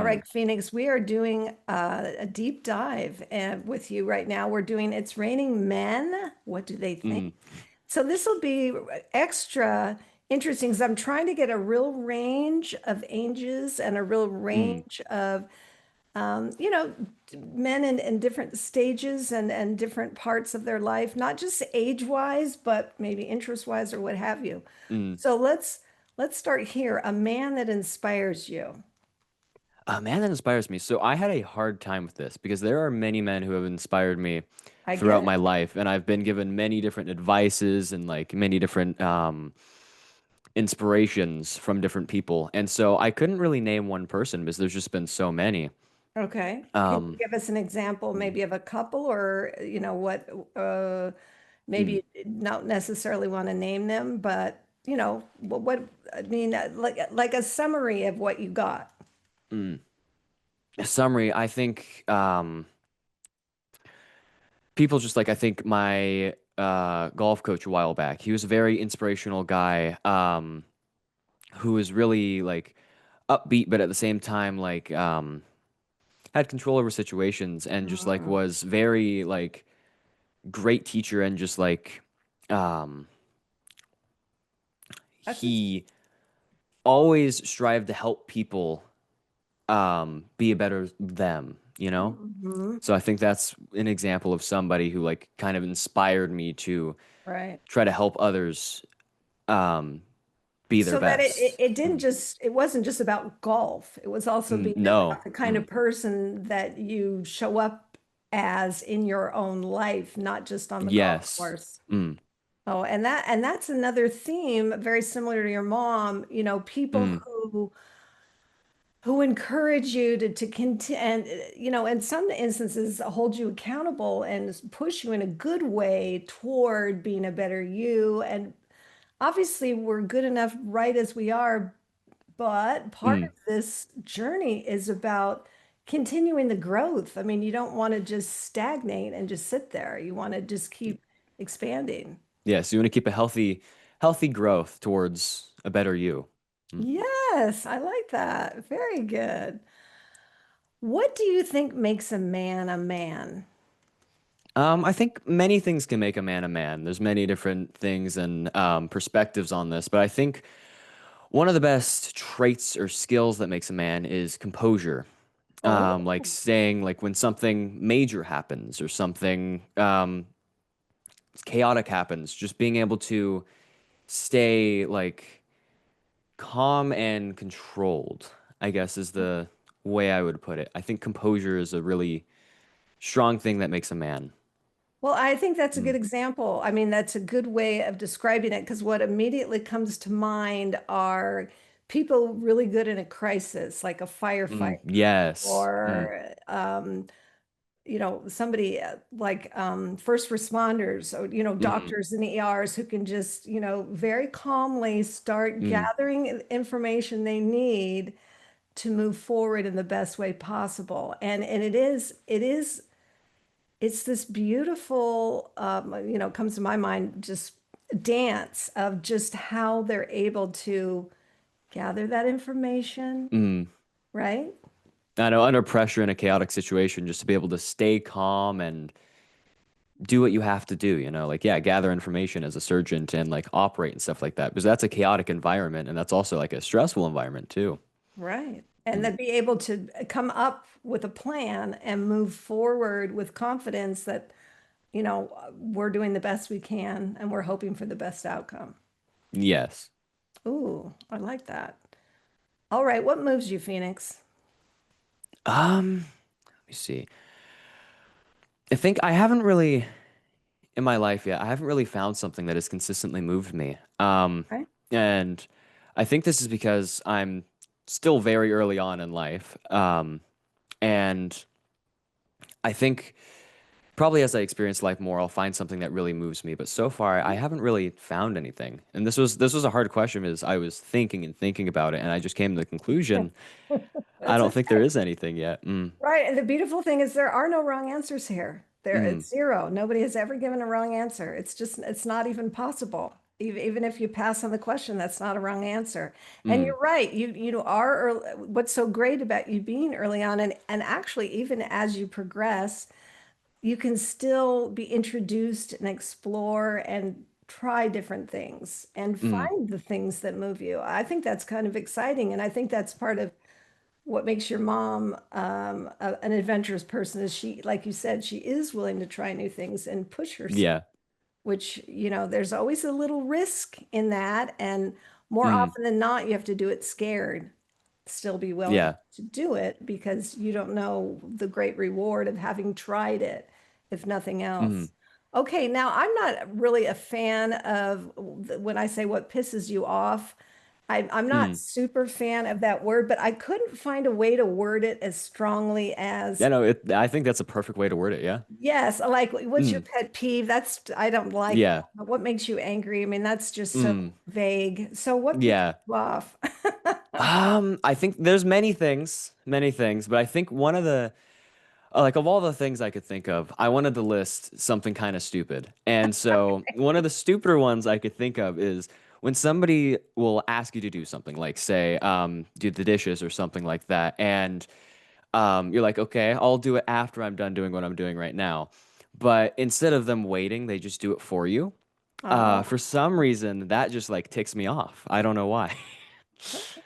All Mm, right, Phoenix, we are doing a deep dive with you right now. We're doing It's Raining Men. What do they think? mm, So this will be extra interesting because I'm trying to get a real range of ages and a real mm. range of, you know, men in different stages and different parts of their life, not just age-wise, but maybe interest-wise or what have you. Mm. So let's start here. A man that inspires you. A man that inspires me. So I had a hard time with this because there are many men who have inspired me I get throughout it. my life, and I've been given many different advices and like many different inspirations from different people. And so I couldn't really name one person because there's just been so many. Okay. Can you Um, give us an example mm, maybe of a couple or what mm, maybe you don't necessarily want to name them, but what I mean like a summary of what you got. mm. Summary, I think people just like I think my golf coach a while back. He was a very inspirational guy. Who is really like upbeat, but at the same time like had control over situations and just like Mm. was very like great teacher and just like um That's just he always strived to help people be a better them, you know? Mhm. So I think that's an example of somebody who like kind of inspired me to Right. try to help others um be their So that best. it didn't just it wasn't just about golf. It was also being No. about the kind of person that you show up as in your own life, not just on the golf Yes. course. Mm, Oh, and that's another theme very similar to your mom, people mm, who encourage you to continue and in some instances hold you accountable and push you in a good way toward being a better you. And obviously we're good enough right as we are, but part mm. of this journey is about continuing the growth. I mean, you don't want to just stagnate and just sit there. You want to just keep expanding. Yeah, so you want to keep a healthy growth towards a better you. Mm. Yes, I like that. Very good. What do you think makes a man a man? I think many things can make a man a man. There's many different things and perspectives on this, but I think one of the best traits or skills that makes a man is composure. Like Oh, saying like when something major happens or something chaotic happens, just being able to stay like calm and controlled, I guess is the way I would put it. I think composure is a really strong thing that makes a man. well, I think that's a good Mm, example. I mean, that's a good way of describing it because what immediately comes to mind are people really good in a crisis, like a firefight yes. or somebody like first responders or, Mm, doctors in ERs who can just, very calmly start mm, gathering information they need to move forward in the best way possible. And it's this beautiful, comes to my mind, just dance of just how they're able to gather that information, mm. right? I know under pressure in a chaotic situation, just to be able to stay calm and do what you have to do, like, yeah, gather information as a surgeon and like operate and stuff like that, because that's a chaotic environment and that's also like a stressful environment too. Right. And Mm. then be able to come up with a plan and move forward with confidence that, we're doing the best we can and we're hoping for the best outcome. Yes. Ooh, I like that. All right. What moves you, Phoenix? Let me see. I think I haven't really in my life yet. I haven't really found something that has consistently moved me. Right. And I think this is because I'm still very early on in life. And I think probably as I experience life more, I'll find something that really moves me. But so far, I haven't really found anything. And this was a hard question because I was thinking and thinking about it, and I just came to the conclusion I That's don't okay. think there is anything yet. Mm, Right. And the beautiful thing is there are no wrong answers here. There, mm, it's zero. Nobody has ever given a wrong answer. It's not even possible. Even if you pass on the question, that's not a wrong answer. And Mm, you're right. You are what's so great about you being early on, and actually even as you progress, you can still be introduced and explore and try different things and mm, find the things that move you. I think that's kind of exciting, and I think that's part of what makes your mom an adventurous person is she, like you said, she is willing to try new things and push herself, yeah. which, there's always a little risk in that. And more Mm, often than not, you have to do it scared, still be willing yeah. to do it because you don't know the great reward of having tried it, if nothing Mm, else. Okay, now I'm not really a fan of when I say what pisses you off. I'm not mm. super fan of that word, but I couldn't find a way to word it as strongly Yeah, as no, I think that's a perfect way to word it. Yeah. yes. Like, what's your Mm, pet peeve? I don't like yeah. that. What makes you angry? I mean, that's just so Mm, vague. So, what pisses yeah. you off? I think there's many things, but I think one of the like of all the things I could think of, I wanted to list something kind of stupid. And so one of the stupider ones I could think of is when somebody will ask you to do something, like say, do the dishes or something like that, and you're like, okay, I'll do it after I'm done doing what I'm doing right now. But instead of them waiting, they just do it for you. Oh, For some reason, that just like ticks me off. I don't know why.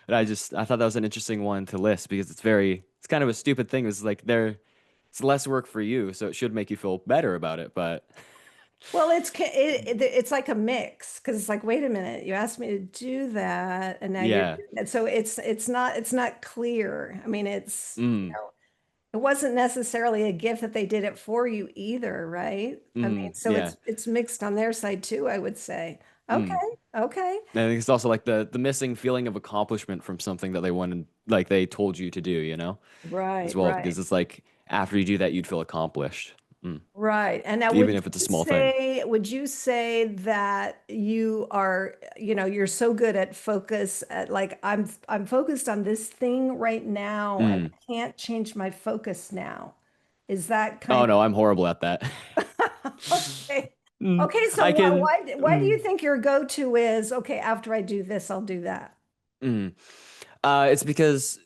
But I thought that was an interesting one to list because it's kind of a stupid thing. It's like it's less work for you, so it should make you feel better about it. But well, it's like a mix because it's like, wait a minute, you asked me to do that, and now you're yeah, doing it. So it's not clear. I mean, mm, it wasn't necessarily a gift that they did it for you either, right? I mean, so yeah, it's mixed on their side too, I would say. Okay, mm. okay. And I think it's also like the missing feeling of accomplishment from something that they wanted, like they told you to do, as Right, well, right, because it's like after you do that, you'd feel accomplished, right. And now even if it's a small thing. would you say that you are, you're so good at focus at like I'm focused on this thing right now and Mm. I can't change my focus now. Is that Oh kind no, I'm horrible at that. of okay? Mm, Okay, so I what can. why do you Mm, think your go-to is okay, after I do this, I'll do that? mm. It's because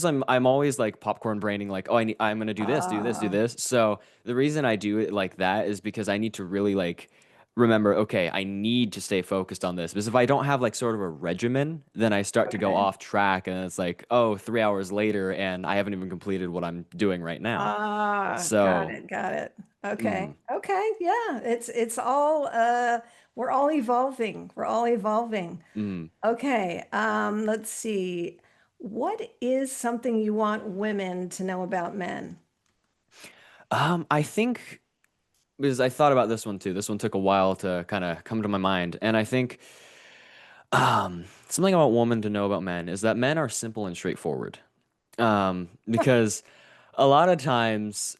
I'm always like popcorn braining like I'm gonna do this, do this, do Uh, this. So the reason I do it like that is because I need to really like remember, okay, I need to stay focused on this. Because if I don't have like sort of a regimen, then I start to go okay. off track and it's like, oh, 3 hours later and I haven't even completed what I'm doing right now. Ah, got So, it, got it. Okay. mm, Okay. Yeah, it's all we're all evolving. We're all evolving. mm. Okay. Let's see. What is something you want women to know about men? I think because I thought about this one too. This one took a while to kind of come to my mind, and I think something about women to know about men is that men are simple and straightforward. Because a lot of times,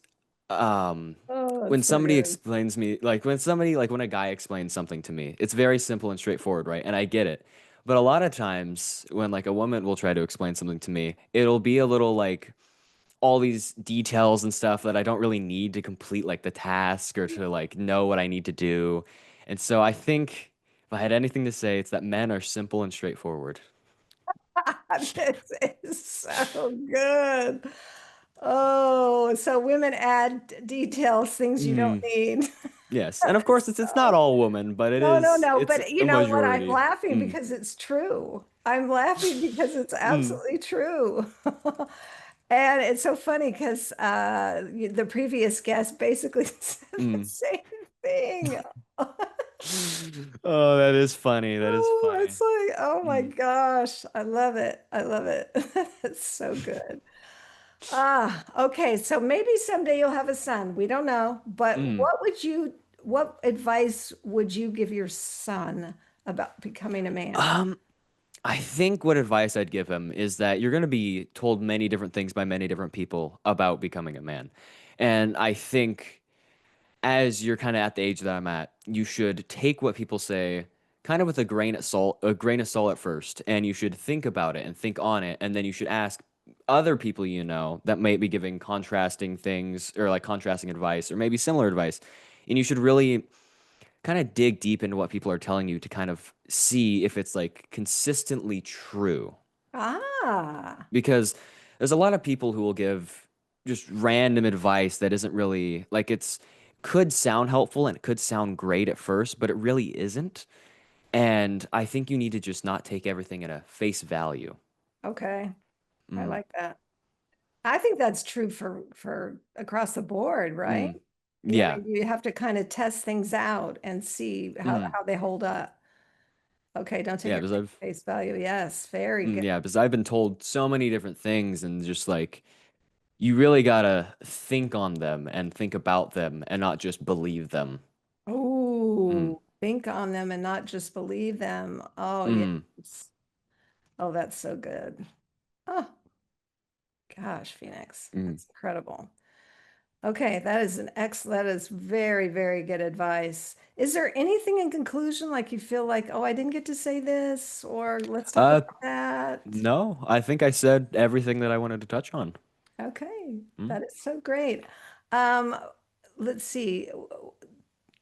um, Oh, when that's so somebody good. explains me, like when a guy explains something to me, it's very simple and straightforward, right? And I get it. But a lot of times, when like a woman will try to explain something to me, it'll be a little like all these details and stuff that I don't really need to complete like the task or to like know what I need to do. And so I think if I had anything to say, it's that men are simple and straightforward. This is so good. Oh, so women add details, things you don't Mm, need. yes. And of course it's not So all women, but no, no, no. it's But you a know what? I'm majority. laughing Mm, because it's true. I'm laughing because it's mm, absolutely true. And it's so funny because the previous guest basically said the mm. same thing. Oh, that is funny. That is Oh, funny. it's like, oh my Mm, gosh. I love it. I love it. It's so good. Ah, okay. So maybe someday you'll have a son. We don't know. But mm. what advice would you give your son about becoming a man? Um, I think what advice I'd give him is that you're going to be told many different things by many different people about becoming a man. And I think as you're kind of at the age that I'm at, you should take what people say kind of with a grain of salt at first, and you should think about it and think on it, and then you should ask other people you know that might be giving contrasting things or like contrasting advice or maybe similar advice. And you should really kind of dig deep into what people are telling you to kind of see if it's like consistently true. Ah, Because there's a lot of people who will give just random advice that isn't really like it's could sound helpful and it could sound great at first, but it really isn't. And I think you need to just not take everything at a face value. okay. I Mm, like that. I think that's true for across the board, right? mm, You know, yeah. you have to kind of test things out and see Mm, how they hold up. Okay, don't take yeah, everything at face value. Yes, very good. yeah, because I've been told so many different things and just like you really gotta think on them and think about them and not just believe them. Mm, Oh, think on them and not just believe them. Oh, mm, yes. Oh, that's so good. Oh, gosh, Phoenix. mm. That's incredible. Okay, that is that is very, very good advice. Is there anything in conclusion like you feel like, oh, I didn't get to say this, or let's talk Uh, about that? no, I think I said everything that I wanted to touch on. Okay, Mm, that is so great. Um, let's see.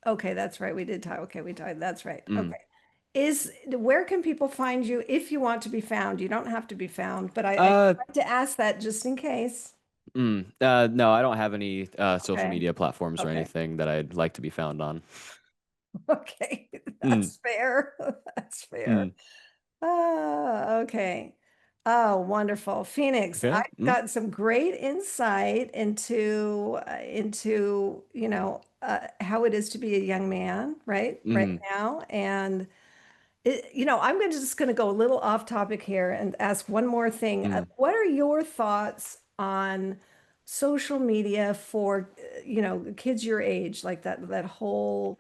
Okay, that's right. We did tie. Okay, we tied. That's right. mm. Okay. Where can people find you if you want to be found? You don't have to be found, but I Uh, like to ask that just in case. no, I don't have any social Okay. media platforms or Okay. anything that I'd like to be found on. Okay. Mm, That's fair. That's fair. mm. Okay. Oh, wonderful. Phoenix, Okay. I've got some great insight into, how it is to be a young man, right Mm, now. And I'm just going to go a little off topic here and ask one more thing. mm. What are your thoughts on social media for, kids your age, like that whole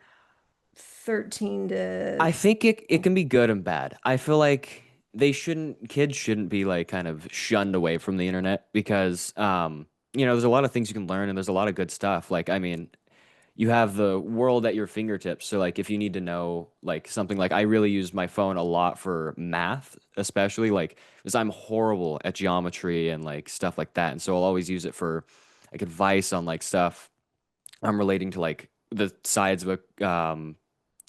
13 to I think it can be good and bad. I feel like kids shouldn't be like kind of shunned away from the internet because there's a lot of things you can learn and there's a lot of good stuff. Like, I mean, you have the world at your fingertips. So like if you need to know like something like I really use my phone a lot for math, especially like because I'm horrible at geometry and like stuff like that. And so I'll always use it for like advice on like stuff I'm relating to like the sides of a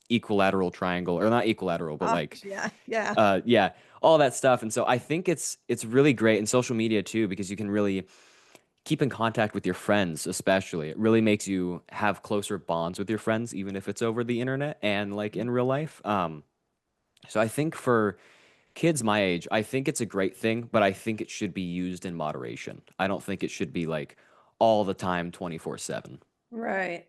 equilateral triangle or not equilateral, but like gosh, yeah, yeah. yeah, all that stuff. And so I think it's really great in social media too because you can really keep in contact with your friends, especially. It really makes you have closer bonds with your friends, even if it's over the internet and like in real life. So I think for kids my age, I think it's a great thing, but I think it should be used in moderation. I don't think it should be like all the time, 24/7. Right.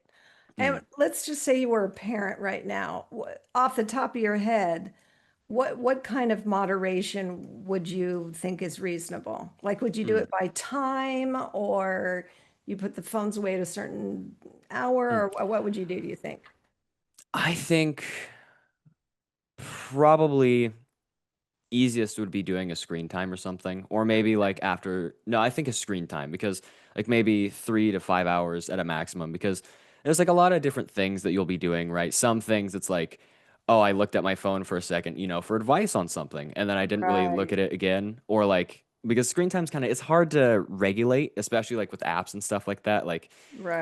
Mm, And let's just say you were a parent right now. Off the top of your head, what kind of moderation would you think is reasonable? Like, would you do mm, it by time, or you put the phones away at a certain mm. hour, or what would you do you think? I think probably easiest would be doing a screen time or something, or maybe like after, no, I think a screen time because like maybe 3 to 5 hours at a maximum because there's like a lot of different things that you'll be doing, right? Some things it's like, oh, I looked at my phone for a second, for advice on something, and then I didn't really look Right, at it again, or like, because screen time's kind of, it's hard to regulate, especially like with apps and stuff like that. Like,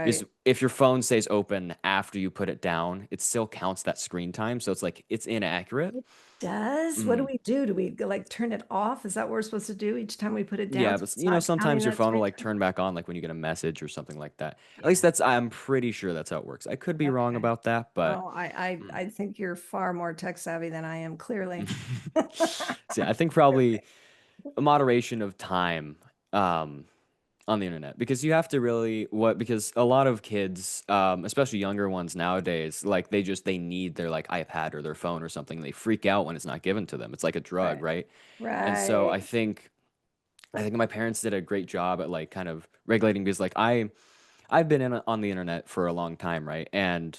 is right. if your phone stays open after you put it down, it still counts that screen time. So it's like, it's inaccurate. It does. What do Mm. we do? Do we like turn it off? Is that what we're supposed to do each time we put it down Yeah, so but it's not counting sometimes your that phone will screen like time? turn back on like when you get a message or something like that. At least Yeah. I'm pretty sure that's how it works. I could be wrong Okay. about that, but Oh, I think you're far more tech savvy than I am, clearly. see, I think probably a moderation of time um on the internet because you have to really because a lot of kids, especially younger ones nowadays, like they need their like iPad or their phone or something. They freak out when it's not given to them. It's like a drug, Right. right? And so Right. I think my parents did a great job at like kind of regulating because like I've been on the internet for a long time, right? And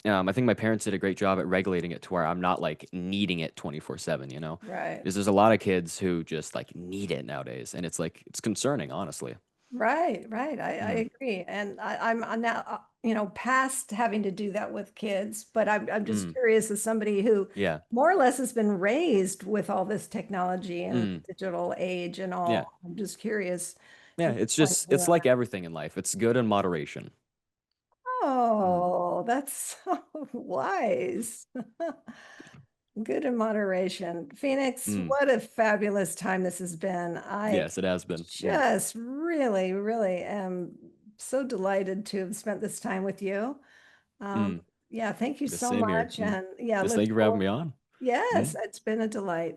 I think my parents did a great job at regulating it to where I'm not like needing it 24/7, Right. Because there's a lot of kids who just like need it nowadays, and it's like it's concerning, honestly. Right, right. I Mm, agree. And I'm now, past having to do that with kids, but I'm just mm, curious as somebody who yeah, more or less has been raised with all this technology and mm, digital age and all. yeah, I'm just curious yeah. your It's point of just view it's on like that. everything in life. It's good in moderation. Mm, Oh, Wow, that's so wise. Good in moderation. Phoenix, Mm. what a fabulous time this has been. I Yes, it has been. Mm. just really, really am so delighted to have spent this time with you. Um, Mm. yeah, thank you The so same here. much. Mm. And yeah, Yes, look thank you for having forward. me on. Yes, Mm. it's been a delight.